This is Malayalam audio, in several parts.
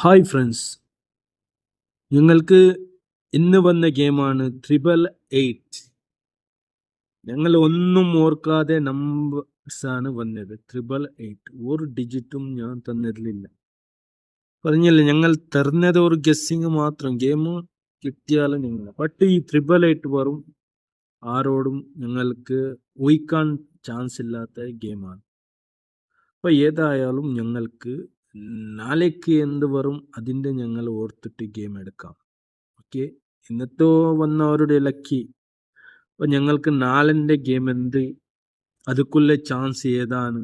ഹായ് ഫ്രണ്ട്സ്, ഞങ്ങൾക്ക് ഇന്ന് വന്ന ഗെയിമാണ് 888. ഞങ്ങൾ ഒന്നും ഓർക്കാതെ നമ്പേഴ്സാണ് വന്നത്. 888 ഒരു ഡിജിറ്റും ഞാൻ തന്നിരുന്നില്ല. പറഞ്ഞില്ല, ഞങ്ങൾ തരുന്നത് ഒരു ഗസ്സിങ് മാത്രം. ഗെയിം കിട്ടിയാലും ഞങ്ങൾ ബട്ട് ഈ 888 വരും ആരോടും ഞങ്ങൾക്ക് ഊഹിക്കാൻ ചാൻസ് ഇല്ലാത്ത ഗെയിമാണ്. അപ്പോൾ ഏതായാലും ഞങ്ങൾക്ക് നാളേക്ക് എന്ത് വരും അതിൻ്റെ ഞങ്ങൾ ഓർത്തിട്ട് ഗെയിം എടുക്കാം. ഓക്കെ, ഇന്നത്തെ വന്നവരുടെ ലക്കി. അപ്പോൾ ഞങ്ങൾക്ക് നാളിൻ്റെ ഗെയിം എന്ത്, അതുക്കുള്ള ചാൻസ് ഏതാണ്,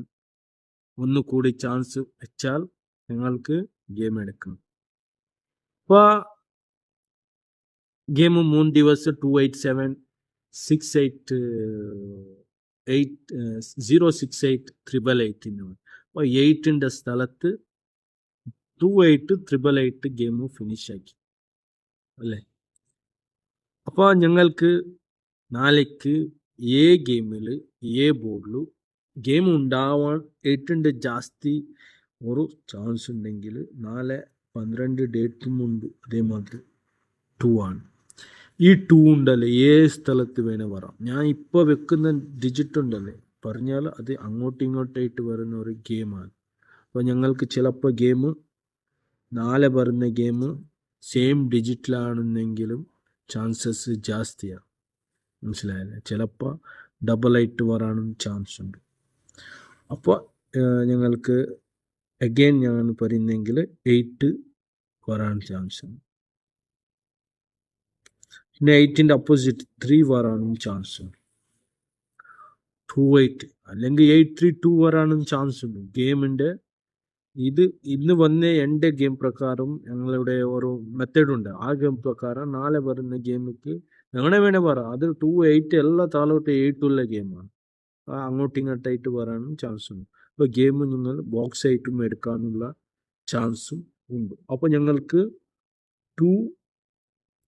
ഒന്നുകൂടി ചാൻസ് വെച്ചാൽ ഞങ്ങൾക്ക് ഗെയിം എടുക്കാം. അപ്പോൾ ഗെയിം 3 ദിവസം 287 68 068 888. അപ്പോൾ 8ൻ്റെ സ്ഥലത്ത് 28 ഗെയിം ഫിനിഷ് ആക്കി അല്ലേ. അപ്പോൾ ഞങ്ങൾക്ക് നാളേക്ക് ഗെയിമിൽ ബോർഡിൽ ഗെയിം ഉണ്ടാവാൻ 8ൻ്റെ ജാസ്തി ഒരു ചാൻസ് ഉണ്ടെങ്കിൽ നാളെ 12 ഡേറ്റും ഉണ്ട്. അതേമാതിരി 2 ആണ്. ഈ 2 ഉണ്ടല്ലേ സ്ഥലത്ത് വേണേൽ വരാം. ഞാൻ ഇപ്പോൾ വെക്കുന്ന ഡിജിറ്റ് ഉണ്ടല്ലേ പറഞ്ഞാൽ അത് അങ്ങോട്ടിങ്ങോട്ടായിട്ട് വരുന്ന ഒരു ഗെയിമാണ്. അപ്പോൾ ഞങ്ങൾക്ക് ചിലപ്പോൾ ഗെയിം നാളെ വരുന്ന ഗെയിം സെയിം ഡിജിറ്റിലാണെന്നെങ്കിലും ചാൻസസ് ജാസ്തിയാണ്. മനസ്സിലായല്ലേ? ചിലപ്പോൾ ഡബിളായിട്ട് വരാനും ചാൻസ് ഉണ്ട്. അപ്പോൾ ഞങ്ങൾക്ക് അഗെയിൻ ഞാൻ പറയുന്നെങ്കിൽ 8 വരാൻ ചാൻസ് ഉണ്ട്. പിന്നെ 8ൻ്റെ അപ്പോസിറ്റ് 3 വരാനും ചാൻസ് ഉണ്ട്. 28 അല്ലെങ്കിൽ 832 വരാനും ചാൻസ് ഉണ്ട്. ഗെയിമിൻ്റെ ഇത് ഇന്ന് വന്ന എൻ്റെ ഗെയിം പ്രകാരം ഞങ്ങളുടെ ഒരു മെത്തേഡ് ഉണ്ട്. ആ ഗെയിം പ്രകാരം നാളെ വരുന്ന ഗെയിമിക്ക് എങ്ങനെ വേണേൽ വരാം. അത് 28 എല്ലാ താഴോട്ട് 8 ഉള്ള ഗെയിമാണ്. അങ്ങോട്ടിങ്ങോട്ടായിട്ട് വരാനും ചാൻസ് ഉണ്ട്. അപ്പോൾ ഗെയിം നിങ്ങൾ ബോക്സ് ആയിട്ടും എടുക്കാനുള്ള ചാൻസും ഉണ്ട്. അപ്പോൾ ഞങ്ങൾക്ക് 2,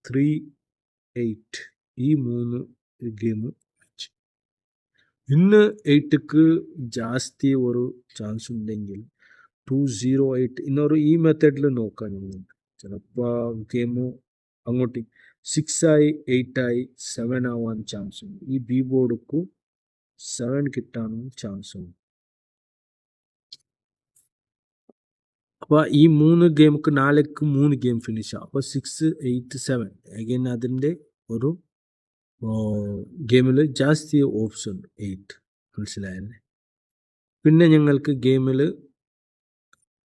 3, 8 ഈ 3 ഗെയിം വെച്ച് ഇന്ന് 8ക്ക് ജാസ്തി ഒരു ചാൻസ് ഉണ്ടെങ്കിൽ 208 ഇന്നൊരു ഈ മെത്തേഡിൽ നോക്കാൻ ചിലപ്പോൾ ഗെയിം അങ്ങോട്ട് 6 ആയി 8 ആയി 7 ആവാൻ ചാൻസ് ഉണ്ട്. ഈ ബി ബോർഡുക്ക് 7 കിട്ടാനും ചാൻസ് ഉണ്ട്. അപ്പോൾ ഈ 3 ഗെയിമുക്ക് നാളേക്ക് 3 ഗെയിം ഫിനിഷ് ആവും. അപ്പോൾ 6, 8, 7 അഗൈൻ അതിൻ്റെ ഒരു ഗെയിമിൽ ജാസ്തി ഓപ്ഷൻ 8. മനസ്സിലായല്ലേ? പിന്നെ ഞങ്ങൾക്ക് ഗെയിമിൽ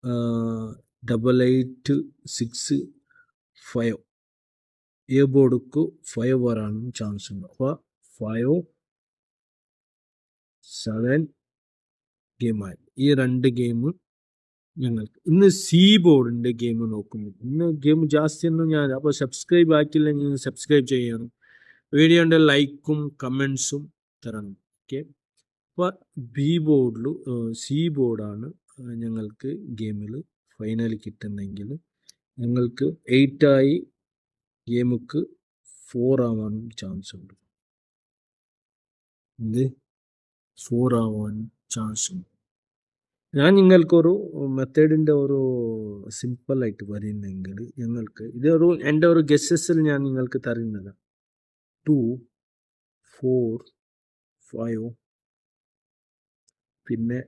8865 ബോർഡുക്ക് 5 വരാനും ചാൻസ് ഉണ്ട്. അപ്പോൾ 5, 7 ഗെയിമായി. ഈ 2 ഗെയിം ഞങ്ങൾക്ക് ഇന്ന് ബോർഡിൻ്റെ ഗെയിം നോക്കുന്നു. ഇന്ന് ഗെയിം ജാസ്തിയൊന്നും ഞാൻ അപ്പോൾ സബ്സ്ക്രൈബ് ആക്കില്ലെങ്കിൽ സബ്സ്ക്രൈബ് ചെയ്യണം. വീഡിയോൻ്റെ ലൈക്കും കമൻസും തരണം. ഓക്കെ, അപ്പോൾ ബോർഡിൽ ബോർഡാണ് ഞങ്ങൾക്ക് ഗെയിമിൽ ഫൈനൽ കിട്ടുന്നെങ്കിൽ ഞങ്ങൾക്ക് 8 ആയി ഗെയിമുക്ക് 4 ആവാനും ചാൻസ് ഉണ്ട്. ഇത് 4 ആവാനും ചാൻസ് ഉണ്ട്. ഞാൻ നിങ്ങൾക്കൊരു മെത്തേഡിൻ്റെ ഒരു സിമ്പിളായിട്ട് പറയുന്നെങ്കിൽ ഞങ്ങൾക്ക് ഇതൊരു എൻ്റെ ഒരു ഗസ്സസിൽ ഞാൻ നിങ്ങൾക്ക് തരുന്നത് 2, 4, 5 പിന്നെ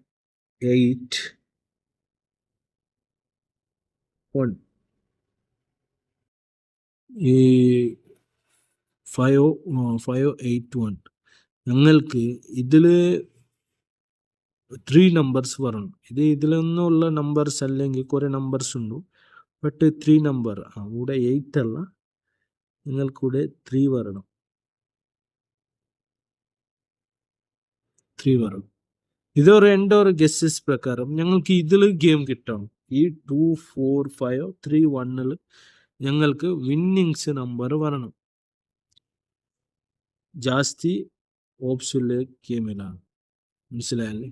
8, 1 ഈ 5, 8, 1 ഞങ്ങൾക്ക് ഇതിൽ 3 നമ്പേഴ്സ് വരണം. ഇതിലൊന്നുള്ള നമ്പേഴ്സ് അല്ലെങ്കിൽ കുറേ നമ്പേഴ്സ് ഉണ്ട്. ബട്ട് 3 നമ്പർ ഇവിടെ 8 അല്ല, നിങ്ങൾക്കൂടെ 3 വരണം. 3 വരണം. ഇതൊരു എൻ്റെ ഒരു ഗസ്സസ് പ്രകാരം ഞങ്ങൾക്ക് ഇതിൽ ഗെയിം കിട്ടണം. ഈ 2, 4, 5, 3, 1 ഞങ്ങൾക്ക് വിന്നിങ്സ് നമ്പർ വരണം. ജാസ്തി ഓപ്ഷനുള്ള ഗെയിമിലാണ്. മനസ്സിലായല്ലേ?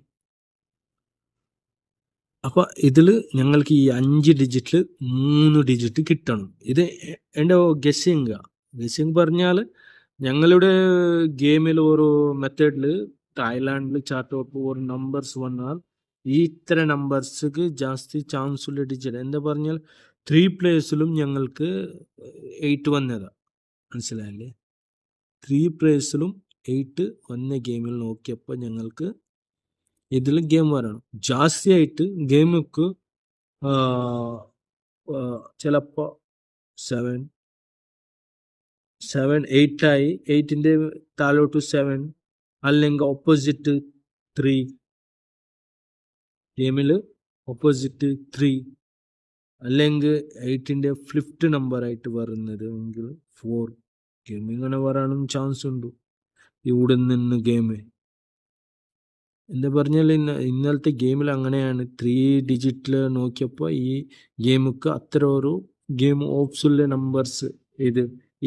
അപ്പോൾ ഇതിൽ ഞങ്ങൾക്ക് ഈ 5 ഡിജിറ്റിൽ 3 ഡിജിറ്റ് കിട്ടണം. ഇത് എൻ്റെ ഗസ്സിങ് പറഞ്ഞാൽ ഞങ്ങളുടെ ഗെയിമിൽ ഒരു മെത്തേഡിൽ തായ്ലാൻഡിൽ ചാർട്ട് ഒരു നമ്പേഴ്സ് വന്നാൽ ഈ ഇത്ര നമ്പേഴ്സിക്ക് ജാസ്തി ചാൻസ് ഉള്ള ഡിജിറ്റ് എന്താ പറഞ്ഞാൽ 3 പ്ലേയേഴ്സിലും ഞങ്ങൾക്ക് 8 വന്നതാ. മനസ്സിലായില്ലേ? 3 പ്ലേയേഴ്സിലും 8 വന്ന ഗെയിമിൽ നോക്കിയപ്പോൾ ഞങ്ങൾക്ക് ഇതിൽ ഗെയിം വരണം. ജാസ്തിയായിട്ട് ഗെയിമുക്ക് ചിലപ്പോൾ 7, 8 ആയി, 8ൻ്റെ താഴോട്ട് 7, അല്ലെങ്കിൽ ഓപ്പോസിറ്റ് 3, ഗെയിമിൽ ഓപ്പോസിറ്റ് 3, അല്ലെങ്കിൽ 8ൻ്റെ 5th നമ്പറായിട്ട് വരുന്നത് എങ്കിൽ 4 ഗെയിം ഇങ്ങനെ വരാനും ചാൻസ് ഉണ്ട്. ഇവിടെ നിന്ന് ഗെയിം എന്താ പറഞ്ഞാൽ ഇന്നലത്തെ ഗെയിമിൽ അങ്ങനെയാണ്. 3 ഡിജിറ്റിൽ നോക്കിയപ്പോൾ ഈ ഗെയിമുക്ക് അത്ര ഒരു ഗെയിം ഓപ്ഷനിലെ നമ്പേഴ്സ്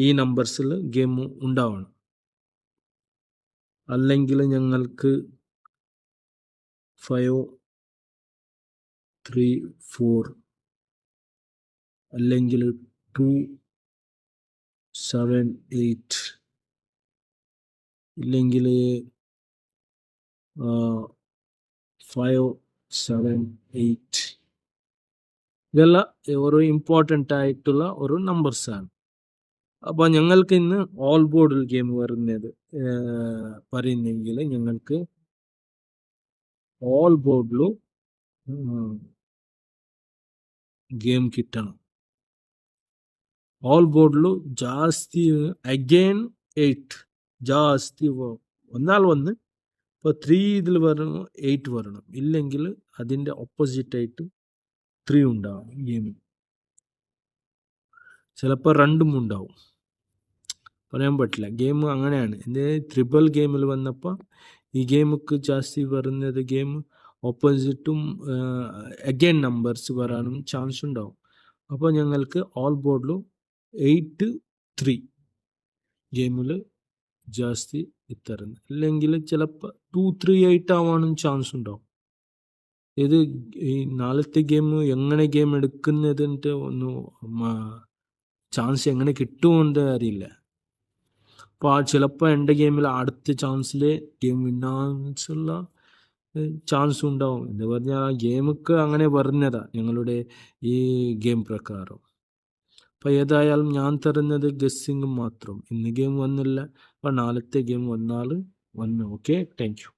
ഈ നമ്പേഴ്സിൽ ഗെയിം ഉണ്ടാവണം. അല്ലെങ്കിൽ ഞങ്ങൾക്ക് 5, 3, 4 അല്ലെങ്കിൽ 2, 7, 8 ഇല്ലെങ്കിൽ 5, 7, 8 ഇതെല്ലാം ഒരു ഇമ്പോർട്ടൻ്റ് ആയിട്ടുള്ള ഒരു നമ്പേഴ്സാണ്. അപ്പോൾ ഞങ്ങൾക്ക് ഇന്ന് ഓൾ ബോർഡിൽ ഗെയിം വരുന്നത് പറയുന്നെങ്കിൽ ഞങ്ങൾക്ക് ഓൾ ബോർഡിലും ಗೇಮ್ ಕಿಟ್ಟಣ ಆಲ್ ಬೋರ್ಡ್ಲು ಜಾಸ್ತಿ ಅಗೇನ್ 8 ജാസ്തി വന്നാൽ വന്ന് ഇപ്പോൾ 3 ഇതിൽ വരണം, 8 വരണം. ഇല്ലെങ്കിൽ അതിൻ്റെ ഓപ്പോസിറ്റായിട്ട് 3 ഉണ്ടാവും ഗെയിമിൽ. ചിലപ്പോൾ 2ഉം ഉണ്ടാവും, പറയാൻ പറ്റില്ല. ഗെയിം അങ്ങനെയാണ്. എൻ്റെ ട്രിപ്പിൾ ഗെയിമിൽ വന്നപ്പോൾ ഈ ഗെയിമൊക്കെ ജാസ്തി വരുന്നത് ഗെയിം ഓപ്പോസിറ്റും അഗൈൻ നമ്പേഴ്സ് വരാനും ചാൻസ് ഉണ്ടാവും. അപ്പോൾ ഞങ്ങൾക്ക് ഓൾ ബോർഡിലും 8-3 ഗെയിമിൽ ജാസ്തി ഇത്തരുന്നത്. അല്ലെങ്കിൽ ചിലപ്പോൾ 2-3-8 ആവാനും ചാൻസ് ഉണ്ടാവും. ഇത് ഈ നാളത്തെ ഗെയിം എങ്ങനെ ഗെയിം എടുക്കുന്നതിൻ്റെ ഒന്ന് ചാൻസ് എങ്ങനെ കിട്ടുമെന്ന് അറിയില്ല. അപ്പോൾ ചിലപ്പോൾ എൻ്റെ ഗെയിമിൽ അടുത്ത ചാൻസിൽ ഗെയിം വിന്നാൻസുള്ള ചാൻസ് ഉണ്ടാവും. എന്ന് പറഞ്ഞാൽ ആ ഗെയിമൊക്കെ അങ്ങനെ പറഞ്ഞതാണ് ഞങ്ങളുടെ ഈ ഗെയിം പ്രകാരം. അപ്പോൾ ഏതായാലും ഞാൻ തരുന്നത് ഗസ്സിങ് മാത്രം. ഇന്ന് ഗെയിം വന്നില്ല, അപ്പോൾ നാളത്തെ ഗെയിം വന്നാൽ വന്നു. Okay, thank you.